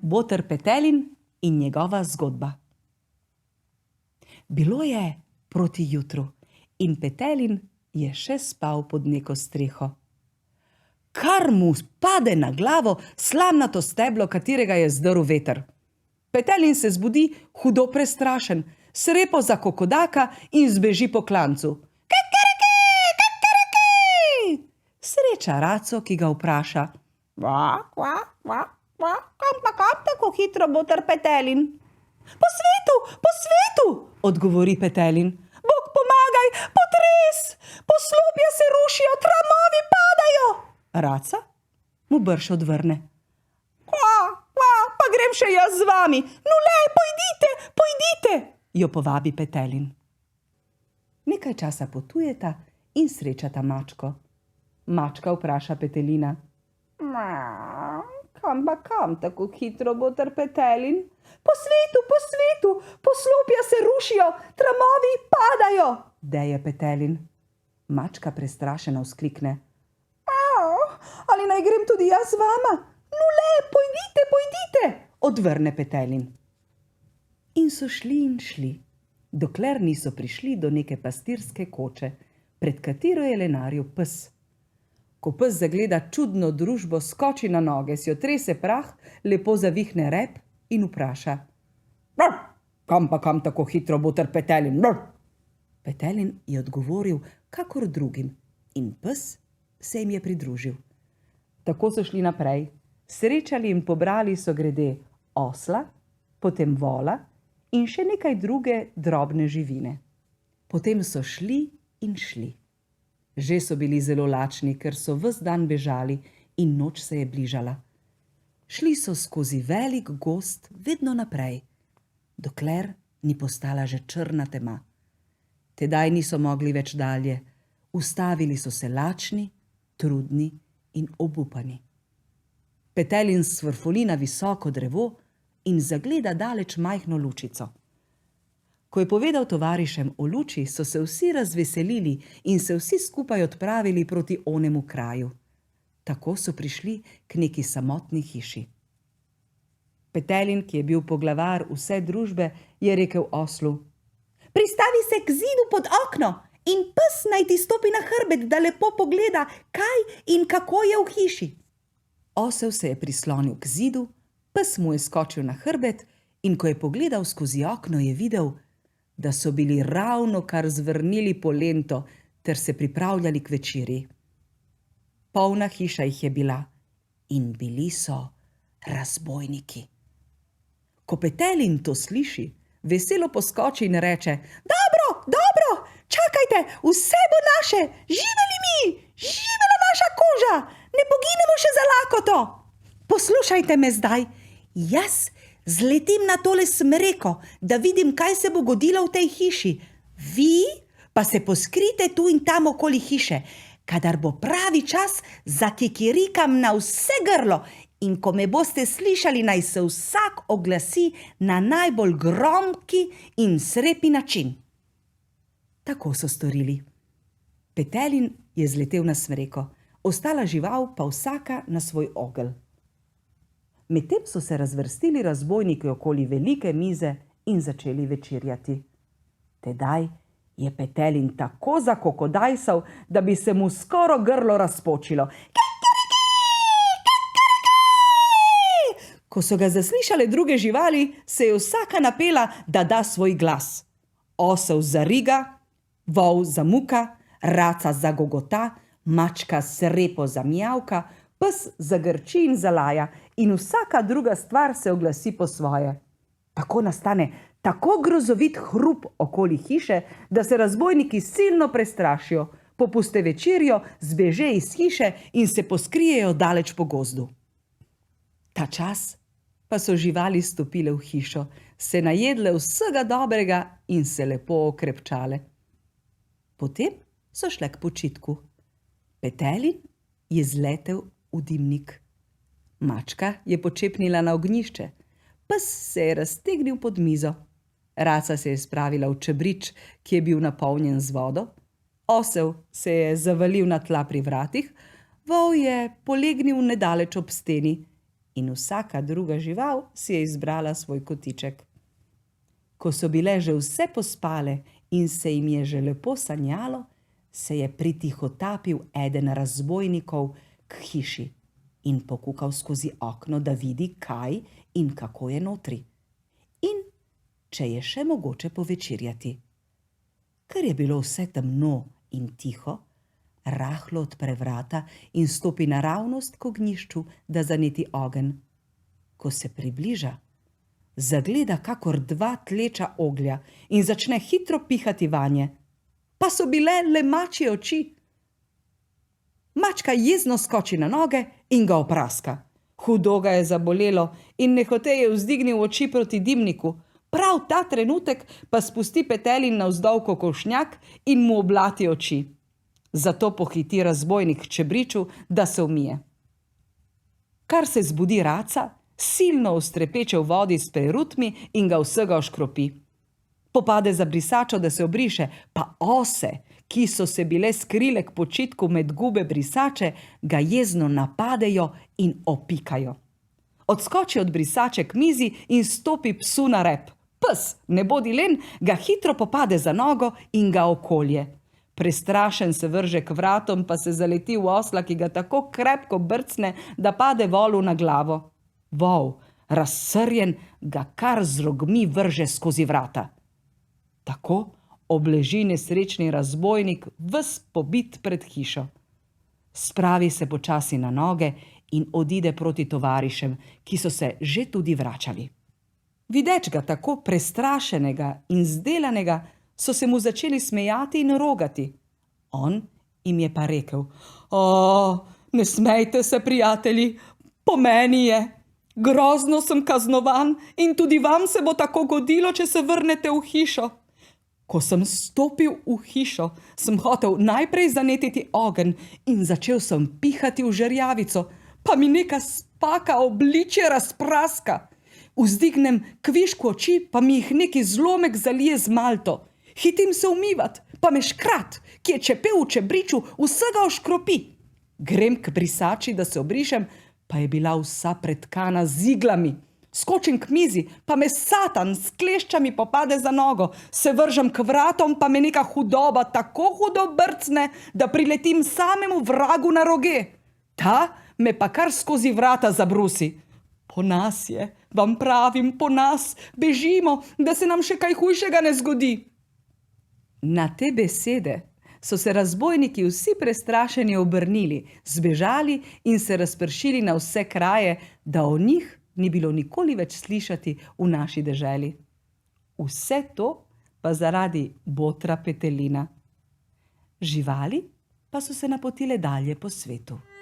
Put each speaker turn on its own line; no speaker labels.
Boter Petelin in njegova zgodba. Bilo je proti jutru in Petelin je še spal pod neko streho. Kar mu pade na glavo slamnato steblo, katerega je zdrl veter. Petelin se zbudi hudo prestrašen, srepo za kokodaka in zbeži po klancu. Kikeriki! Sreča raco, ki ga vpraša. Kam tako hitro, Boter Petelin? Po svetu, odgovori Petelin. Bog pomagaj, potres! Poslopja se rušijo, tramovi padajo! Raca mu brž odvrne. Pa grem še jaz z vami. No le, pojdite, jo povabi Petelin. Nekaj časa potujeta in srečata mačko. Mačka vpraša Petelina. Kam tako hitro, Boter Petelin? Po svetu, poslopja se rušijo, tramovi padajo, deje Petelin. Mačka prestrašena vzklikne. Ali naj grem tudi jaz z vama? No le, pojdite, odvrne Petelin. In so šli, dokler niso prišli do neke pastirske koče, pred katero je lenaril pes. Ko pes zagleda čudno družbo, skoči na noge, si otrese prah, lepo zavihne rep in vpraša. Kam tako hitro, Boter Petelin? Petelin je odgovoril kakor drugim in pes se jim je pridružil. Tako so šli naprej, srečali in pobrali so grede osla, potem vola in še nekaj druge drobne živine. Potem so šli in šli. Že so bili zelo lačni, ker so ves dan bežali in noč se je bližala. Šli so skozi velik gozd vedno naprej, dokler ni postala že črna tema. Tedaj niso mogli več dalje, ustavili so se lačni, trudni in obupani. Petelin svrfoli na visoko drevo in zagleda daleč majhno lučico. Ko je povedal tovarišem o luči, so se vsi razveselili in se vsi skupaj odpravili proti onemu kraju. Tako so prišli k neki samotni hiši. Petelin, ki je bil poglavar vse družbe, je rekel oslu. Pristavi se k zidu pod okno in pes naj ti stopi na hrbet, da lepo pogleda, kaj in kako je v hiši. Osel se je prislonil k zidu, pes mu je skočil na hrbet in ko je pogledal skozi okno, je videl, da so bili ravno kar zvrnili po lento ter se pripravljali k večerji. Polna hiša jih je bila in bili so razbojniki. Ko Petelin to sliši, veselo poskoči in reče: Dobro, čakajte, vse bo naše, živeli mi, živela naša koža, ne poginemo še za lakoto. Poslušajte me zdaj, jaz zletim na tole smreko, da vidim, kaj se bo godilo v tej hiši. Vi pa se poskrite tu in tam okoli hiše, kadar bo pravi čas, zakikirikam na vse grlo in ko me boste slišali, naj se vsak oglasi na najbolj gromki in srepi način. Tako so storili. Petelin je zletel na smreko, ostala žival pa vsaka na svoj ogelj. Medtem so se razvrstili razbojniki okoli velike mize in začeli večerjati. Tedaj je Petelin tako zakokodajsal, da bi se mu skoro grlo razpočilo. Ko so ga zaslišale druge živali, se je vsaka napela, da da svoj glas. Osel zariga, vol zamuka, raca zagogota, mačka srepo zamjavka, pes zagrči in zalaja in vsaka druga stvar se oglasi po svoje. Tako nastane tako grozovit hrup okoli hiše, da se razbojniki silno prestrašijo, popuste večerjo, zbeže iz hiše in se poskrijejo daleč po gozdu. Ta čas pa so živali stopile v hišo, se najedle vsega dobrega in se lepo okrepčale. Potem so šle k počitku. Petelin je zletel v dimnik. Mačka je počepnila na ognjišče, pes se je raztegnil pod mizo. Raca se je spravila v čebrič, ki je bil napolnjen z vodo. Osel se je zavalil na tla pri vratih, vol je polegnil nedaleč ob steni in vsaka druga žival si je izbrala svoj kotiček. Ko so bile že vse pospale in se jim je že lepo sanjalo, se je pritihotapil eden razbojnikov k hiši in pokukal skozi okno, da vidi, kaj in kako je notri. In če je še mogoče povečerjati. Ker je bilo vse temno in tiho, rahlo odpre vrata in stopi naravnost k ognjišču, da zaneti ogenj. Ko se približa, zagleda kakor dva tleča oglja in začne hitro pihati vanje. Pa so bile le mačje oči. Mačka jezno skoči na noge in ga opraska. Hudo ga je zabolelo in nehote je vzdignil oči proti dimniku. Prav ta trenutek pa spusti Petelin navzdol kokošnjak in mu oblati oči. Zato pohiti razbojnik k čebriču, da se umije. Kar se zbudi raca, silno ustrepeče v vodi s perutmi in ga vsega oškropi. Popade za brisačo, da se obriše, pa ose, ki so se bile skrile k počitku med gube brisače, ga jezno napadejo in opikajo. Odskoči od brisače k mizi in stopi psu na rep. Pes, ne bodi len, ga hitro popade za nogo in ga okolje. Prestrašen se vrže k vratom, pa se zaleti v osla, ki ga tako krepko brcne, da pade volu na glavo. Vol, razsrjen, ga kar z rogmi vrže skozi vrata. Tako obleži nesrečni razbojnik, ves pobit pred hišo. Spravi se počasi na noge in odide proti tovarišem, ki so se že tudi vračali. Videč ga tako prestrašenega in zdelanega, so se mu začeli smejati in rogati. On jim je pa rekel: ne smejte se, prijatelji, po meni je. Grozno sem kaznovan in tudi vam se bo tako godilo, če se vrnete v hišo. Ko sem stopil v hišo, sem hotel najprej zanetiti ogenj in začel sem pihati v žerjavico, pa mi neka spaka obličje razpraska. Vzdignem kvišku oči, pa mi jih neki zlomek zalije z malto. Hitim se umivat, pa me škrat, ki je čepel v čebriču, vsega oškropi. Grem k brisači, da se obrišem, pa je bila vsa pretkana z iglami. Skočim k mizi, pa me Satan s kleščami popade za nogo. Se vržem k vratom, pa me neka hudoba tako hudo brcne, da priletim samemu vragu na roge. Ta me pa kar skozi vrata zabrusi. Po nas je, vam pravim, po nas, bežimo, da se nam še kaj hujšega ne zgodi. Na te besede so se razbojniki vsi prestrašeni obrnili, zbežali in se razpršili na vse kraje, da o njih ni bilo nikoli več slišati v naši deželi. Vse to pa zaradi botra Petelina. Živali pa so se napotile dalje po svetu.